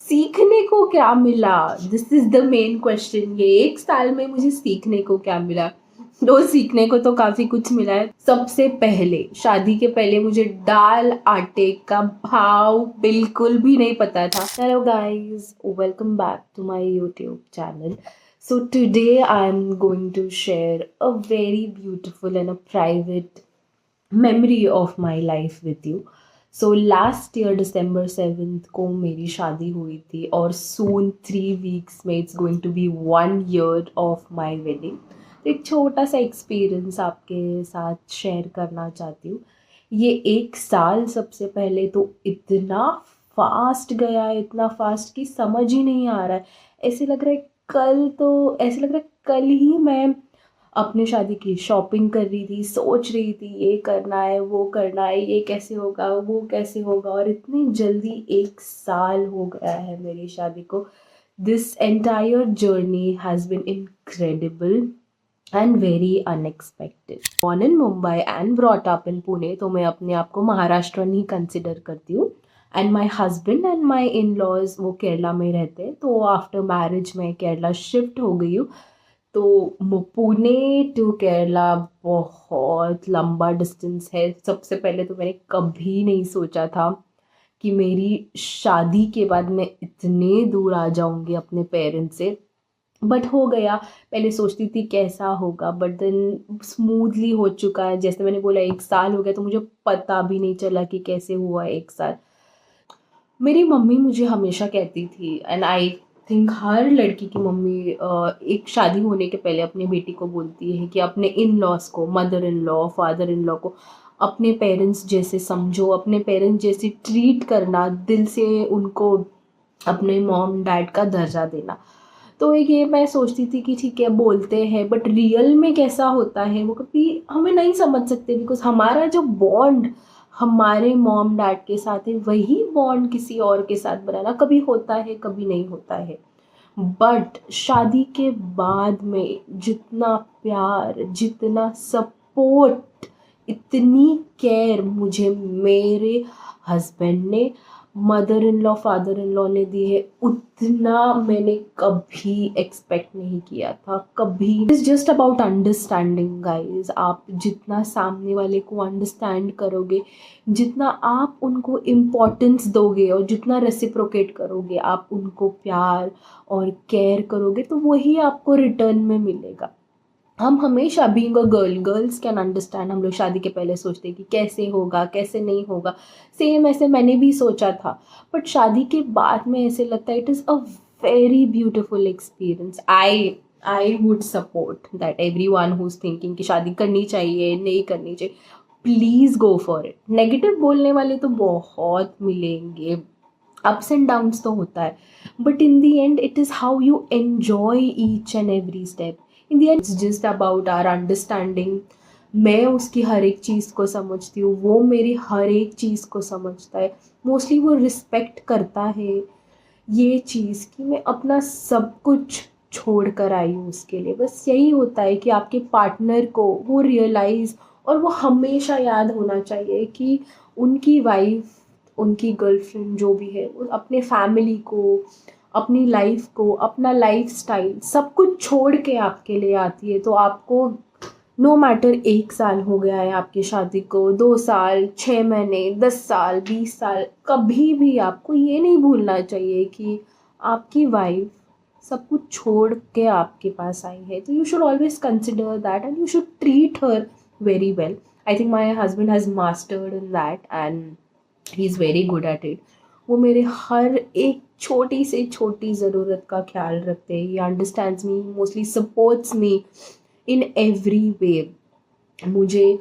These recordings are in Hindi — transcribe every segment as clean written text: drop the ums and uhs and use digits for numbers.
सीखने को क्या मिला? This is the main question. ये 1 साल में मुझे सीखने को क्या मिला? सीखने को तो काफी कुछ मिला है। सबसे पहले, शादी के पहले मुझे दाल आटे का भाव बिल्कुल भी नहीं पता था। Hello guys, welcome back to my YouTube channel. So today I'm going to share a very beautiful and a private memory of my life with you. So last year December 7th को मेरी शादी हुई थी और सून 3 weeks में it's going to be 1 year of my wedding. तो एक छोटा सा एक्सपीरियंस आपके साथ शेयर करना चाहती हूँ। ये 1 साल सबसे पहले तो इतना फास्ट गया है, इतना फास्ट कि समझ ही नहीं आ रहा है। ऐसे लग रहा है ऐसे लग रहा है कल ही मैं अपने शादी की शॉपिंग कर रही थी, सोच रही थी ये करना है, वो करना है, ये कैसे होगा, वो कैसे होगा, और इतनी जल्दी 1 साल हो गया है मेरी शादी को। This entire journey has been incredible and very unexpected. Born in Mumbai and brought up in Pune, तो मैं अपने आप को महाराष्ट्रन ही कंसिडर करती हूँ। And my husband and my in laws वो केरला में रहते हैं, तो आफ्टर मैरिज मैं केरला शिफ्ट हो गई हूँ। तो पुणे टू केरला बहुत लंबा डिस्टेंस है। सबसे पहले तो मैंने कभी नहीं सोचा था कि मेरी शादी के बाद मैं इतने दूर आ जाऊंगी अपने पेरेंट्स से, बट हो गया। पहले सोचती थी कैसा होगा, बट देन स्मूथली हो चुका है। जैसे मैंने बोला 1 साल हो गया, तो मुझे पता भी नहीं चला कि कैसे हुआ 1 साल। मेरी मम्मी मुझे हमेशा कहती थी, एंड आई थिंक हर लड़की की मम्मी एक शादी होने के पहले अपनी बेटी को बोलती है कि अपने इन लॉज को, mother in law, father in law को अपने पेरेंट्स जैसे समझो, अपने पेरेंट्स जैसे ट्रीट करना, दिल से उनको अपने मॉम डैड का दर्जा देना। तो एक ये मैं सोचती थी कि ठीक है बोलते हैं, बट रियल में कैसा होता है वो कभी हमें नहीं समझ सकते, बिकॉज हमारा जो बॉन्ड हमारे मॉम डैड के साथ है, वही बॉन्ड किसी और के साथ बनाना कभी होता है, कभी नहीं होता है। बट शादी के बाद में जितना प्यार, जितना सपोर्ट, इतनी केयर मुझे मेरे हस्बैंड ने, mother in law, father in law ने दी है, उतना मैंने कभी एक्सपेक्ट नहीं किया था, कभी। It's just about understanding guys. आप जितना सामने वाले को अंडरस्टैंड करोगे, जितना आप उनको इम्पोर्टेंस दोगे और जितना रेसिप्रोकेट करोगे, आप उनको प्यार और केयर करोगे, तो वही आपको रिटर्न में मिलेगा। हम हमेशा being a girls can understand, हम लोग शादी के पहले सोचते हैं कि कैसे होगा, कैसे नहीं होगा। सेम ऐसे मैंने भी सोचा था, बट शादी के बाद में ऐसे लगता है it is a very beautiful experience. I would support that every one who is thinking कि शादी करनी चाहिए, नहीं करनी चाहिए, please go for it. Negative बोलने वाले तो बहुत मिलेंगे, अप्स एंड डाउन्स तो होता है, but in the end it is how you enjoy each and every step. In the end it's just about our understanding. मैं उसकी हर एक चीज़ को समझती हूँ, वो मेरी हर एक चीज़ को समझता है। मोस्टली वो रिस्पेक्ट करता है ये चीज़ कि मैं अपना सब कुछ छोड़ कर आई हूँ उसके लिए। बस यही होता है कि आपके पार्टनर को वो रियलाइज़ और वो हमेशा याद होना चाहिए कि उनकी वाइफ, उनकी गर्लफ्रेंड जो भी है, वो अपने फैमिली को, अपनी लाइफ को, अपना लाइफस्टाइल सब कुछ छोड़ के आपके लिए आती है। तो आपको नो मैटर 1 साल हो गया है आपकी शादी को, 2 साल, 6 महीने, 10 साल, 20 साल, कभी भी आपको ये नहीं भूलना चाहिए कि आपकी वाइफ सब कुछ छोड़ के आपके पास आई है। तो you should always consider that and you should treat her very well. I think my husband has mastered in that and he is very good at it. वो मेरे हर एक छोटी से छोटी ज़रूरत का ख्याल रखते हैं। He understands me, mostly supports me in every way. मुझे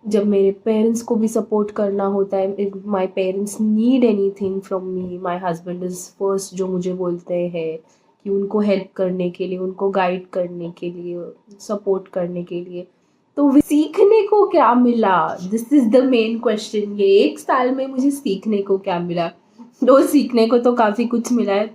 जब मेरे पेरेंट्स को भी सपोर्ट करना होता है, if my parents need any thing from me, my husband is first जो मुझे बोलते हैं कि उनको हेल्प करने के लिए, उनको गाइड करने के लिए, सपोर्ट करने के लिए। तो सीखने को क्या मिला? This is the main question. ये 1 साल में मुझे सीखने को क्या मिला? सीखने को तो काफ़ी कुछ मिला है।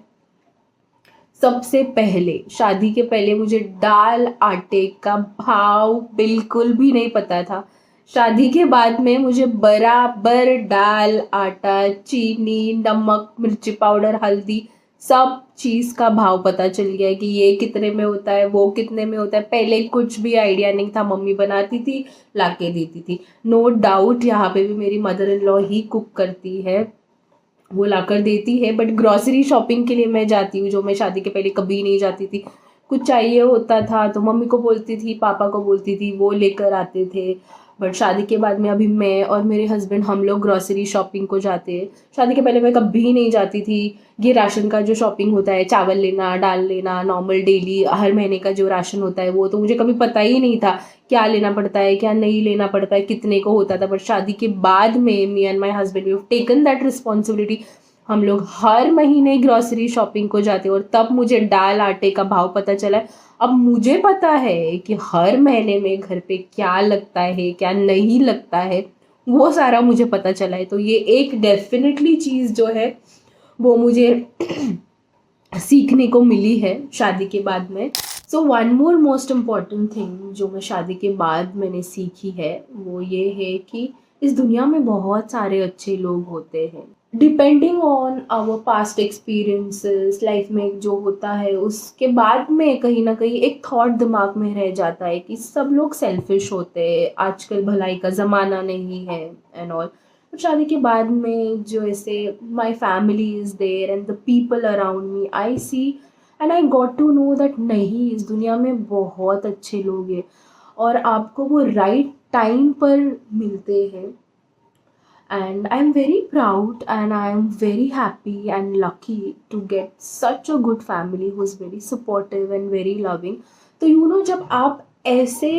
सबसे पहले, शादी के पहले मुझे दाल आटे का भाव बिल्कुल भी नहीं पता था। शादी के बाद में मुझे बराबर दाल, आटा, चीनी, नमक, मिर्ची पाउडर, हल्दी सब चीज़ का भाव पता चल गया है कि ये कितने में होता है, वो कितने में होता है। पहले कुछ भी आइडिया नहीं था, मम्मी बनाती थी, लाके देती थी। नो डाउट यहाँ पे भी मेरी mother in law he cook करती है, वो लाकर देती है। बट ग्रॉसरी शॉपिंग के लिए मैं जाती हूँ, जो मैं शादी के पहले कभी नहीं जाती थी। कुछ चाहिए होता था तो मम्मी को बोलती थी, पापा को बोलती थी, वो लेकर आते थे। बट शादी के बाद में अभी मैं और मेरे हस्बैंड हम लोग ग्रॉसरी शॉपिंग को जाते हैं। शादी के पहले मैं कभी नहीं जाती थी। ये राशन का जो शॉपिंग होता है, चावल लेना, दाल लेना, नॉर्मल डेली हर महीने का जो राशन होता है, वो तो मुझे कभी पता ही नहीं था क्या लेना पड़ता है, क्या नहीं लेना पड़ता है, कितने को होता था। बट शादी के बाद में me and my husband we have taken that responsibility. हम लोग हर महीने ग्रॉसरी शॉपिंग को जाते हैं, और तब मुझे दाल आटे का भाव पता चला है। अब मुझे पता है कि हर महीने में घर पे क्या लगता है, क्या नहीं लगता है, वो सारा मुझे पता चला है। तो ये एक डेफिनेटली चीज़ जो है वो मुझे सीखने को मिली है शादी के बाद में। So one more most important thing जो मैं शादी के बाद मैंने सीखी है वो ये है कि इस दुनिया में बहुत सारे अच्छे लोग होते हैं। Depending on our past experiences, life में जो होता है उसके बाद में कहीं ना कहीं एक थॉट दिमाग में रह जाता है कि सब लोग सेल्फिश होते हैं, आजकल भलाई का ज़माना नहीं है एंड ऑल। तो शादी के बाद में जो ऐसे my family is there and the people around me, I see and I got to know that नहीं, इस दुनिया में बहुत अच्छे लोग हैं और आपको वो राइट टाइम पर मिलते हैं। And I'm very proud and I'm very happy and lucky to get such a good family who's very supportive and very loving. तो जब आप ऐसे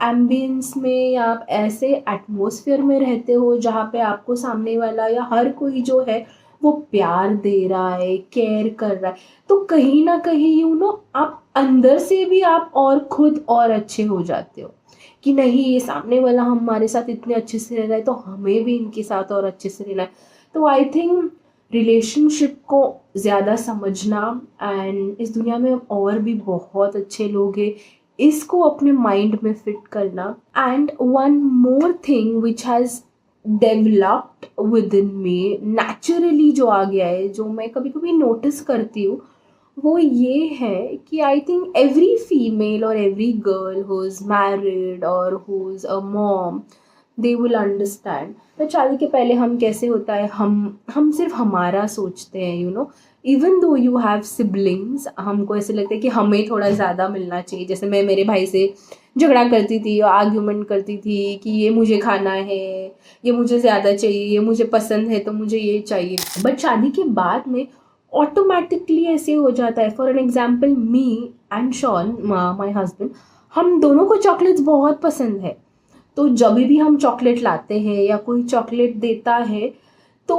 एम्बियंस में या आप ऐसे एटमॉस्फेयर में रहते हो जहाँ पे आपको सामने वाला या हर कोई जो है वो प्यार दे रहा है, केयर कर रहा है, तो कहीं ना कहीं आप अंदर से भी आप और खुद और अच्छे हो जाते हो कि नहीं, ये सामने वाला हमारे साथ इतने अच्छे से रह रहा है तो हमें भी इनके साथ और अच्छे से रहना है। तो आई थिंक रिलेशनशिप को ज़्यादा समझना, एंड इस दुनिया में और भी बहुत अच्छे लोग हैं, इसको अपने माइंड में फिट करना। And one more thing which has developed with in me naturally, जो आ गया है, जो मैं कभी कभी नोटिस करती हूँ, वो ये है कि आई थिंक एवरी फीमेल और every girl who is married और who is a mom, they will understand. तो शादी के पहले हम कैसे होता है, हम सिर्फ हमारा सोचते हैं, even though you have siblings, हमको ऐसे लगता है कि हमें थोड़ा ज़्यादा मिलना चाहिए। जैसे मैं मेरे भाई से झगड़ा करती थी और आर्ग्यूमेंट करती थी कि ये मुझे खाना है, ये मुझे ज़्यादा चाहिए, ये मुझे पसंद है तो मुझे ये चाहिए। बट शादी के बाद में ऑटोमेटिकली ऐसे हो जाता है। For an example, me and Shaun my husband, हम दोनों को चॉकलेट्स बहुत पसंद है। तो जब भी हम चॉकलेट लाते हैं या कोई चॉकलेट देता है तो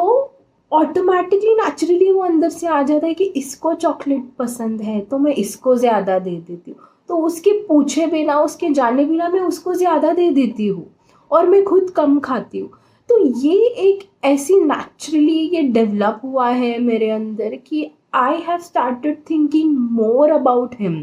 ऑटोमेटिकली नेचुरली वो अंदर से आ जाता है कि इसको चॉकलेट पसंद है तो मैं इसको ज़्यादा दे देती हूँ। तो उसके पूछे बिना, उसके जाने बिना मैं उसको ज़्यादा दे देती हूँ और मैं खुद कम खाती हूँ। तो ये एक ऐसी नेचुरली ये डेवलप हुआ है मेरे अंदर कि I have started thinking more about him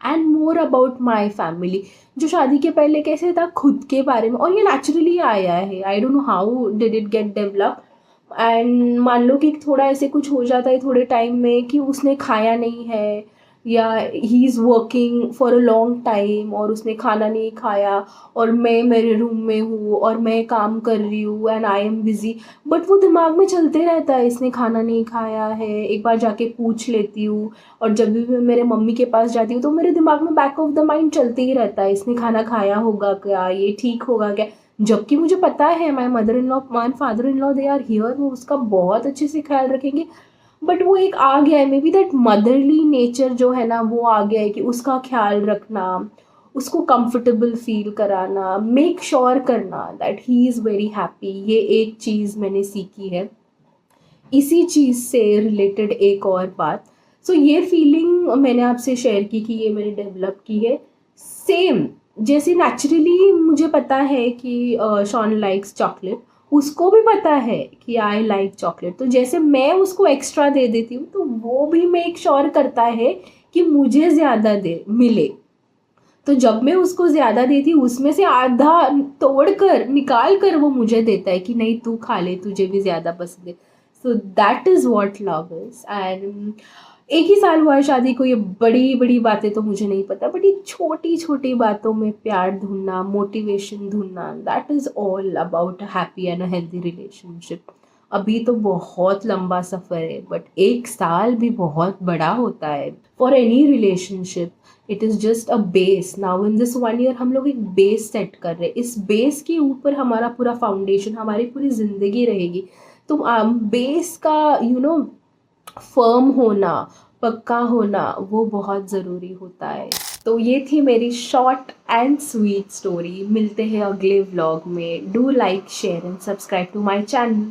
and more about my family. जो शादी के पहले कैसे था, खुद के बारे में, और ये नेचुरली आया है। I don't know how did it get develop. And मान लो कि थोड़ा ऐसे कुछ हो जाता है थोड़े टाइम में कि उसने खाया नहीं है या he is working for a long time और उसने खाना नहीं खाया, और मैं मेरे रूम में हूँ और मैं काम कर रही हूँ and I am busy, but वो दिमाग में चलते रहता है इसने खाना नहीं खाया है। एक बार जाके पूछ लेती हूँ, और जब भी मैं मेरे मम्मी के पास जाती हूँ तो मेरे दिमाग में बैक ऑफ द माइंड चलते ही रहता है, इसने खाना खाया होगा क्या, ये ठीक होगा क्या। जबकि मुझे पता है my mother in law and father in law they are here, वो उसका बहुत अच्छे से ख्याल रखेंगे। बट वो एक आ गया है, may be that motherly nature जो है ना वो आ गया है कि उसका ख्याल रखना, उसको कंफर्टेबल फील कराना, मेक श्योर करना that he is very happy. ये एक चीज़ मैंने सीखी है। इसी चीज़ से रिलेटेड एक और बात, सो ये फीलिंग मैंने आपसे शेयर की कि ये मैंने डेवलप की है। सेम जैसे नेचुरली मुझे पता है कि शॉन लाइक्स चॉकलेट, उसको भी पता है कि आई लाइक चॉकलेट, तो जैसे मैं उसको एक्स्ट्रा दे देती हूँ तो वो भी मेक श्योर करता है कि मुझे ज़्यादा दे मिले। तो जब मैं उसको ज़्यादा देती हूँ उसमें से आधा तोड़ कर निकाल कर वो मुझे देता है कि नहीं तू खा ले, तुझे भी ज़्यादा पसंद है। So that is what love is. And एक ही साल हुआ है शादी को, ये बड़ी बड़ी बातें तो मुझे नहीं पता, बट ये छोटी छोटी बातों में प्यार ढूंढना, मोटिवेशन ढूंढना, that is all about a happy and a healthy relationship. अभी तो बहुत लंबा सफ़र है, बट एक साल भी बहुत बड़ा होता है for any relationship. It is just a base. Now in this 1 year हम लोग एक बेस सेट कर रहे हैं, इस बेस के ऊपर हमारा पूरा फाउंडेशन, हमारी पूरी ज़िंदगी रहेगी। तो बेस का फर्म होना, पक्का होना, वो बहुत ज़रूरी होता है। तो ये थी मेरी शॉर्ट एंड स्वीट स्टोरी। मिलते हैं अगले व्लॉग में। Do like, share and subscribe to my channel.